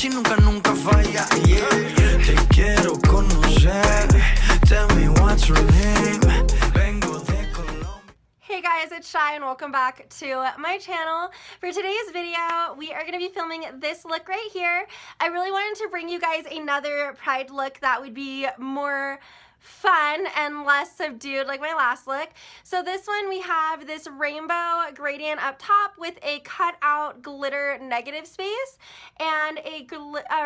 noche y nunca, nunca falla. Yeah. Te quiero conocer. Tell me what's your name. Vengo de Colombia. Hey guys, it's Shy and welcome back to my channel. For today's video, we are going to be filming this look right here. I really wanted to bring you guys another Pride look that would be more fun and less subdued like my last look. So this one we have this rainbow gradient up top with a cut out glitter negative space and a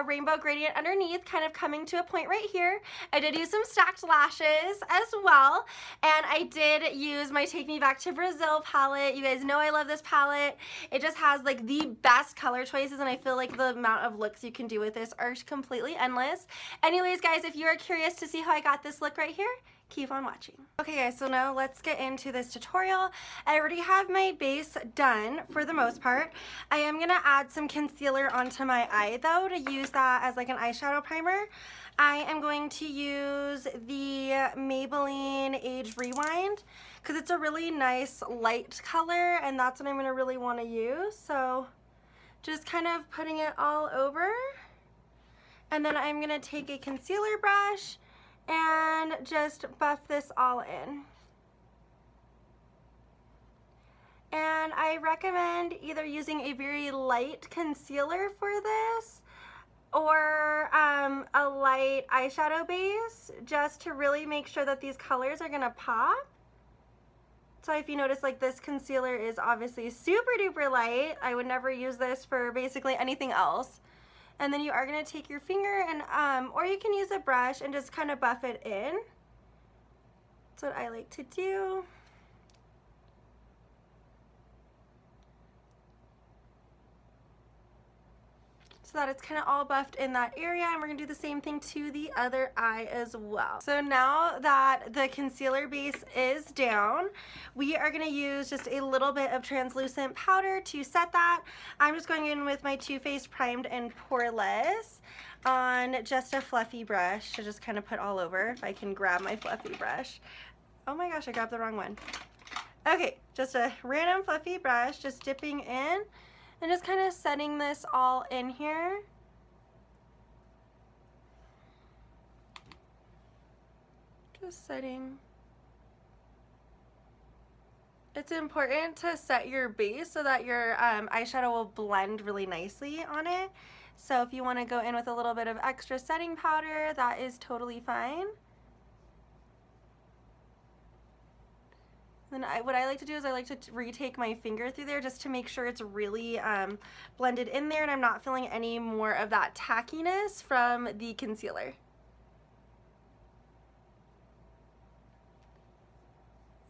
rainbow gradient underneath, kind of coming to a point right here. I did use some stacked lashes as well, and I did use my Take Me Back to Brazil palette. You guys know I love this palette. It just has like the best color choices, and I feel like the amount of looks you can do with this are completely endless. Anyways guys, if you are curious to see how I got this look right here, keep on watching. Okay guys, so now let's get into this tutorial. I already have my base done for the most part. I am gonna add some concealer onto my eye though to use that as like an eyeshadow primer. I am going to use the Maybelline Age Rewind because it's a really nice light color, and that's what I'm gonna really want to use. So just kind of putting it all over, and then I'm gonna take a concealer brush and just buff this all in. And I recommend either using a very light concealer for this or a light eyeshadow base, just to really make sure that these colors are gonna pop. So if you notice, like, this concealer is obviously super duper light. I would never use this for basically anything else. And then you are going to take your finger and, or you can use a brush and just kind of buff it in. That's what I like to do. So that it's kind of all buffed in that area, and we're going to do the same thing to the other eye as well. So now that the concealer base is down, we are going to use just a little bit of translucent powder to set that. I'm just going in with my Too Faced Primed and Poreless on just a fluffy brush to just kind of put all over, if I can grab my fluffy brush. Oh my gosh, I grabbed the wrong one. Okay, just a random fluffy brush, just dipping in and just kind of setting this all in here. Just setting. It's important to set your base so that your eyeshadow will blend really nicely on it. So if you want to go in with a little bit of extra setting powder, that is totally fine. Then what I like to do is I like to retake my finger through there just to make sure it's really blended in there and I'm not feeling any more of that tackiness from the concealer.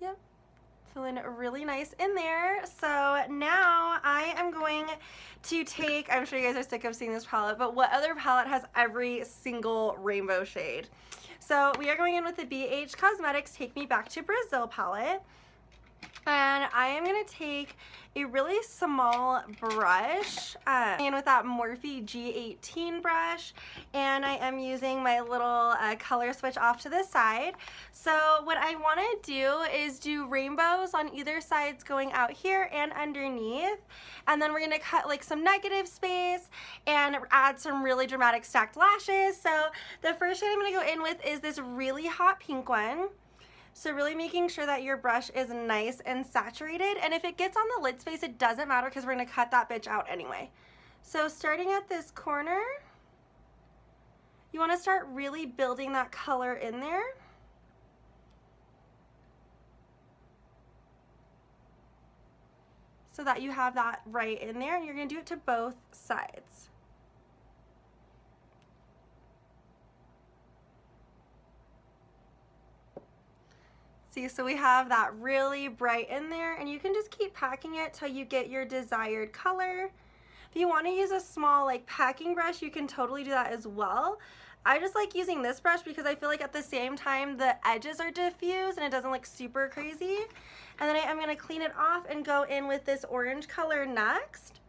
Yep, feeling really nice in there. So now I am going to take, I'm sure you guys are sick of seeing this palette, but what other palette has every single rainbow shade? So we are going in with the BH Cosmetics Take Me Back to Brazil palette. And I am going to take a really small brush and with that Morphe G18 brush, and I am using my little color switch off to the side. So what I want to do is do rainbows on either sides going out here and underneath, and then we're going to cut like some negative space and add some really dramatic stacked lashes. So the first shade I'm going to go in with is this really hot pink one. So really making sure that your brush is nice and saturated, and if it gets on the lid space, it doesn't matter because we're going to cut that bitch out anyway. So starting at this corner, you want to start really building that color in there. So that you have that right in there, and you're going to do it to both sides. See, so we have that really bright in there, and you can just keep packing it till you get your desired color. If you want to use a small like packing brush, you can totally do that as well. I just like using this brush because I feel like at the same time the edges are diffused and it doesn't look super crazy. And then I'm going to clean it off and go in with this orange color next.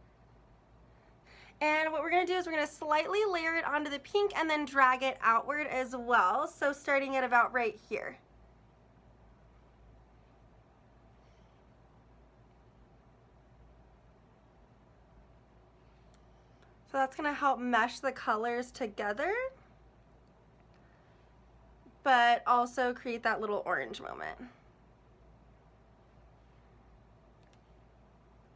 And what we're going to do is we're going to slightly layer it onto the pink and then drag it outward as well. So starting at about right here. So that's gonna help mesh the colors together, but also create that little orange moment.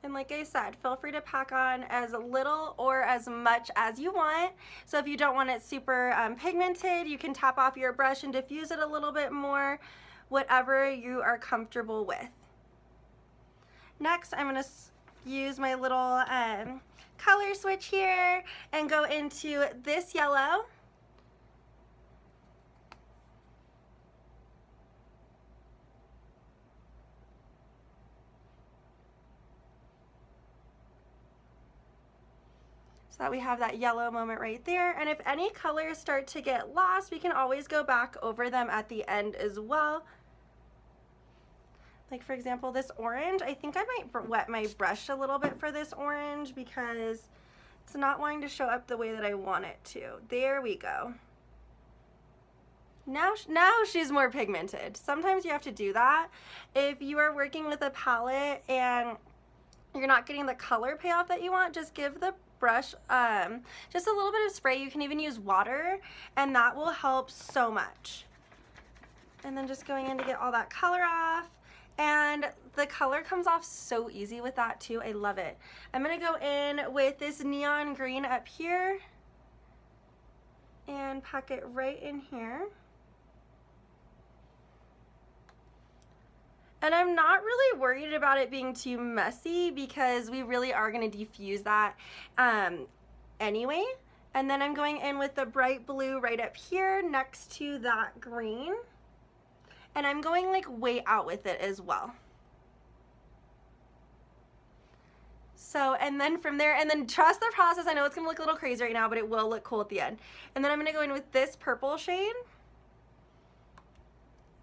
And like I said, feel free to pack on as little or as much as you want. So if you don't want it super pigmented, you can tap off your brush and diffuse it a little bit more, whatever you are comfortable with. Next, I'm gonna use my little color switch here and go into this yellow. So that we have that yellow moment right there. And if any colors start to get lost, we can always go back over them at the end as well. Like for example, this orange, I think I might wet my brush a little bit for this orange because it's not wanting to show up the way that I want it to. There we go. Now she's more pigmented. Sometimes you have to do that. If you are working with a palette and you're not getting the color payoff that you want, just give the brush just a little bit of spray. You can even use water, and that will help so much. And then just going in to get all that color off. And the color comes off so easy with that too. I love it. I'm gonna go in with this neon green up here and pack it right in here. And I'm not really worried about it being too messy because we really are gonna diffuse that anyway. And then I'm going in with the bright blue right up here next to that green. And I'm going like way out with it as well. So, and then from there, and then trust the process. I know it's gonna look a little crazy right now, but it will look cool at the end. And then I'm gonna go in with this purple shade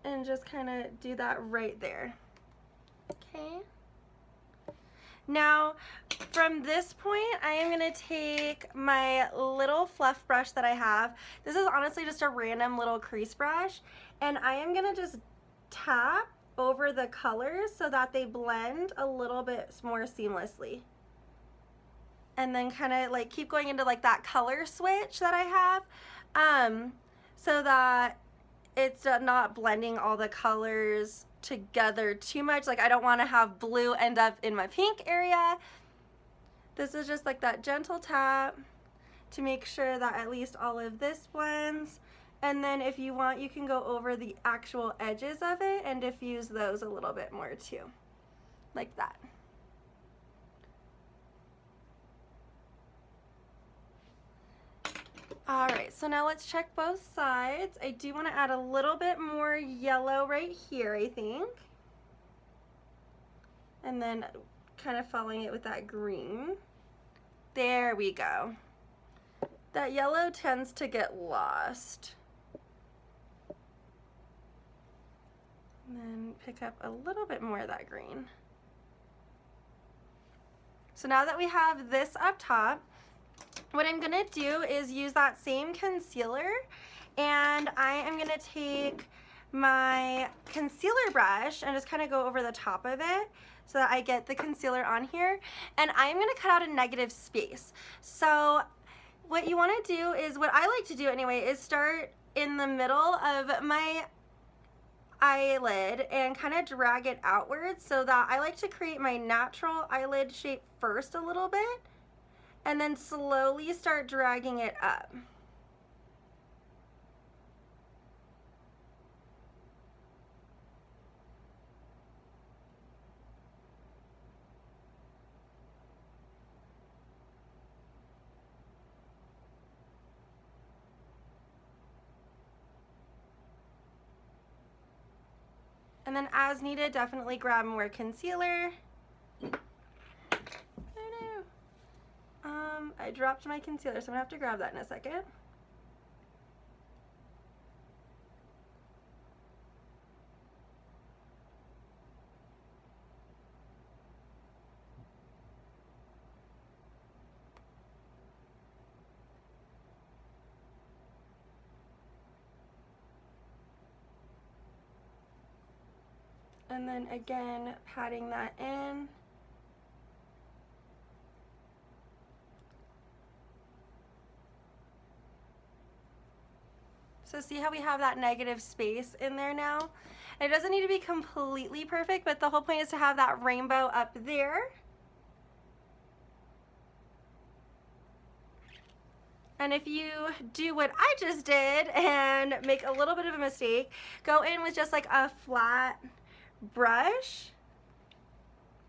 and just kind of do that right there. Okay. Now, from this point, I am gonna take my little fluff brush that I have. This is honestly just a random little crease brush, and I am gonna just tap over the colors so that they blend a little bit more seamlessly. And then kind of like keep going into like that color switch that I have, so that it's not blending all the colors together too much. Like I don't want to have blue end up in my pink area. This is just like that gentle tap to make sure that at least all of this blends. And then if you want, you can go over the actual edges of it and diffuse those a little bit more too, like that. All right, so now let's check both sides. I do want to add a little bit more yellow right here, I think. And then kind of following it with that green. There we go. That yellow tends to get lost. And then pick up a little bit more of that green. So now that we have this up top, what I'm gonna do is use that same concealer, and I am gonna take my concealer brush and just kind of go over the top of it so that I get the concealer on here, and I'm gonna cut out a negative space. So what you wanna do is, what I like to do anyway, is start in the middle of my eyelid and kind of drag it outwards, so that I like to create my natural eyelid shape first a little bit, and then slowly start dragging it up. And then as needed, definitely grab more concealer. I dropped my concealer, so I'm gonna have to grab that in a second. And then again, patting that in. So see how we have that negative space in there now? And it doesn't need to be completely perfect, but the whole point is to have that rainbow up there. And if you do what I just did and make a little bit of a mistake, go in with just like a flat brush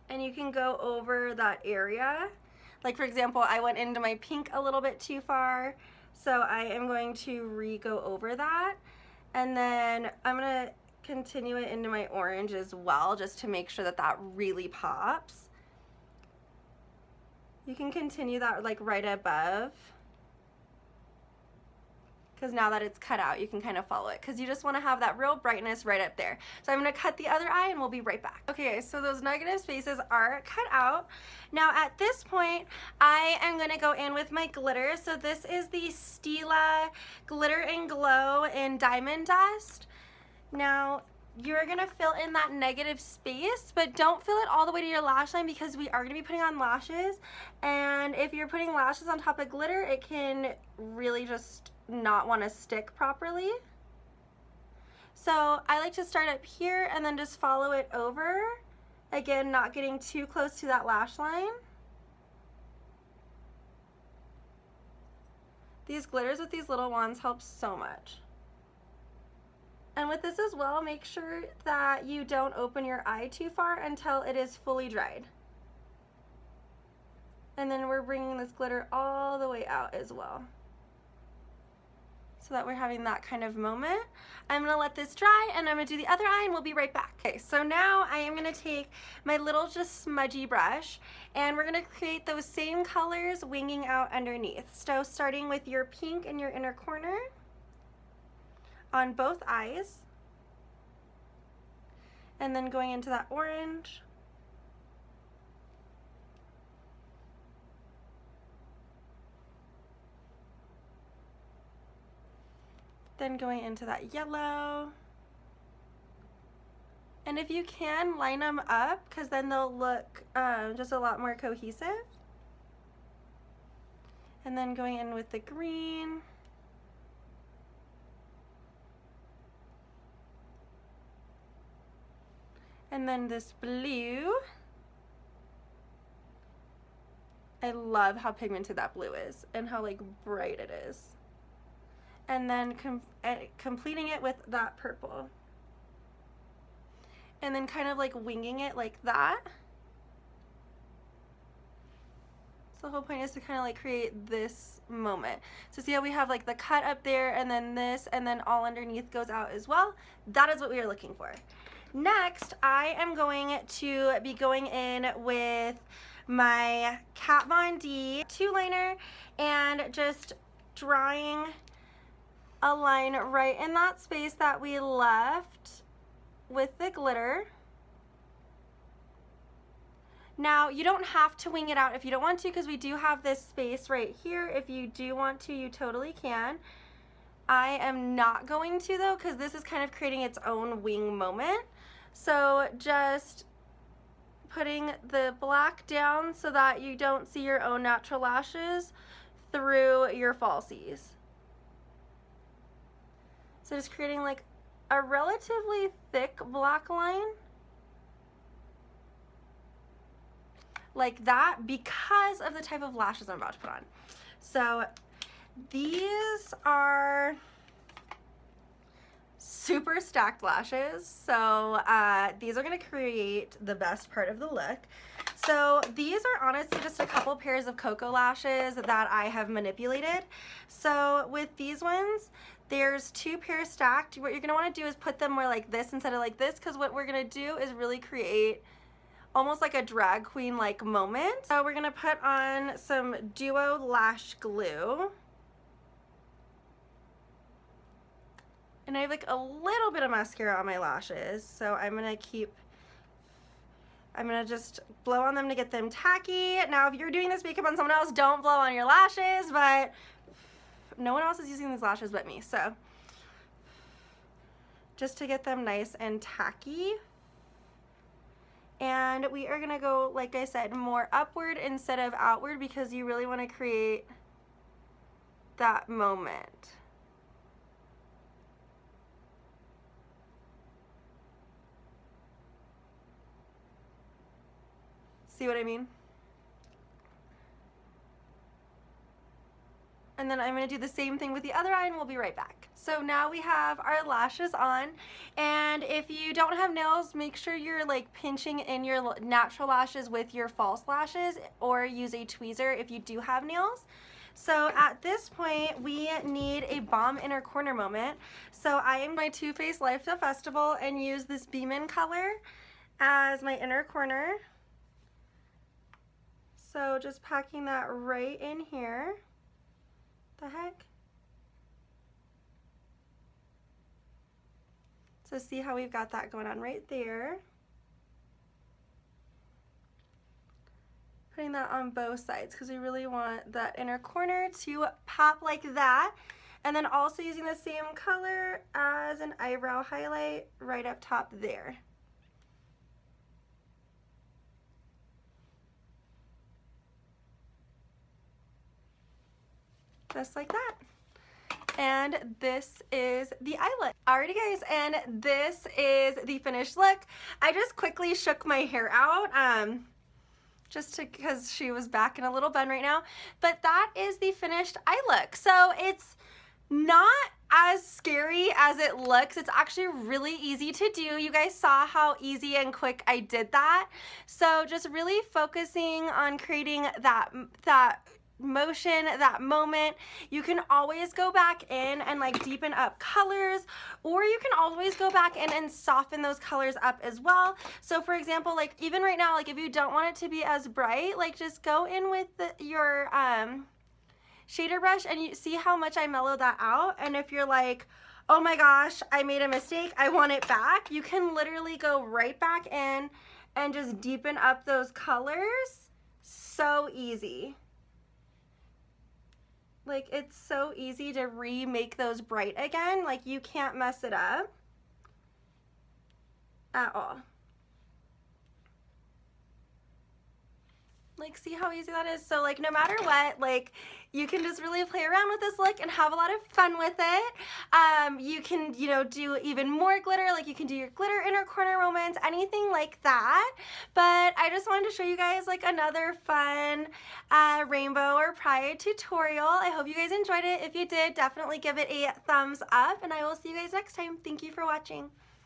and you can go over that area. Like for example, I went into my pink a little bit too far, so I am going to re-go over that. And then I'm gonna continue it into my orange as well, just to make sure that that really pops. You can continue that like right above, because now that it's cut out, you can kind of follow it, because you just want to have that real brightness right up there. So I'm going to cut the other eye and we'll be right back. Okay, so those negative spaces are cut out. Now at this point, I am going to go in with my glitter. So this is the Stila Glitter and Glow in Diamond Dust. Now, you're going to fill in that negative space, but don't fill it all the way to your lash line, because we are going to be putting on lashes. And if you're putting lashes on top of glitter, it can really just not want to stick properly. So I like to start up here and then just follow it over. Again, not getting too close to that lash line. These glitters with these little ones help so much. And with this as well, make sure that you don't open your eye too far until it is fully dried. And then we're bringing this glitter all the way out as well, so that we're having that kind of moment. I'm gonna let this dry and I'm gonna do the other eye and we'll be right back. Okay, so now I am gonna take my little just smudgy brush and we're gonna create those same colors winging out underneath. So starting with your pink in your inner corner on both eyes, and then going into that orange, then going into that yellow. And if you can, line them up, because then they'll look just a lot more cohesive. And then going in with the green. And then this blue. I love how pigmented that blue is and how like bright it is. And then completing it with that purple. And then kind of like winging it like that. So the whole point is to kind of like create this moment. So see how we have like the cut up there and then this, and then all underneath goes out as well. That is what we are looking for. Next, I am going to be going in with my Kat Von D two-liner and just drawing a line right in that space that we left with the glitter. Now, you don't have to wing it out if you don't want to, because we do have this space right here. If you do want to, you totally can. I am not going to though, because this is kind of creating its own wing moment. So just putting the black down so that you don't see your own natural lashes through your falsies. So just creating like a relatively thick black line like that, because of the type of lashes I'm about to put on. So these are super stacked lashes, so these are going to create the best part of the look. So these are honestly just a couple pairs of Cocoa lashes that I have manipulated. So with these ones, there's two pairs stacked. What you're going to want to do is put them more like this instead of like this, because what we're going to do is really create almost like a drag queen like moment. So we're going to put on some Duo Lash Glue. And I have like a little bit of mascara on my lashes, so I'm gonna just blow on them to get them tacky. Now, if you're doing this makeup on someone else, don't blow on your lashes, but no one else is using these lashes but me, so just to get them nice and tacky. And we are gonna go, like I said, more upward instead of outward, because you really wanna create that moment. See what I mean? And then I'm going to do the same thing with the other eye and we'll be right back. So now we have our lashes on, and if you don't have nails, make sure you're like pinching in your natural lashes with your false lashes, or use a tweezer if you do have nails. So at this point, we need a bomb inner corner moment. So I am my Too Faced Lifestyle Festival and use this Beeman color as my inner corner. So just packing that right in here. The heck? So see how we've got that going on right there. Putting that on both sides because we really want that inner corner to pop like that. And then also using the same color as an eyebrow highlight right up top there. Just like that. And this is the eye look. Alrighty guys, and this is the finished look. I just quickly shook my hair out, just because she was back in a little bun right now. But that is the finished eye look. So it's not as scary as it looks. It's actually really easy to do. You guys saw how easy and quick I did that. So just really focusing on creating that motion, that moment. You can always go back in and like deepen up colors, or you can always go back in and soften those colors up as well. So for example, like even right now, like if you don't want it to be as bright, like just go in with your shader brush and you see how much I mellowed that out. And if you're like, oh my gosh, I made a mistake, I want it back, you can literally go right back in and just deepen up those colors. So easy. Like, it's so easy to remake those bright again. Like, you can't mess it up at all. Like, see how easy that is? So, like, no matter what, like, you can just really play around with this look and have a lot of fun with it. You can, you know, do even more glitter. Like, you can do your glitter inner corner moments, anything like that. But I just wanted to show you guys, like, another fun rainbow or pride tutorial. I hope you guys enjoyed it. If you did, definitely give it a thumbs up. And I will see you guys next time. Thank you for watching.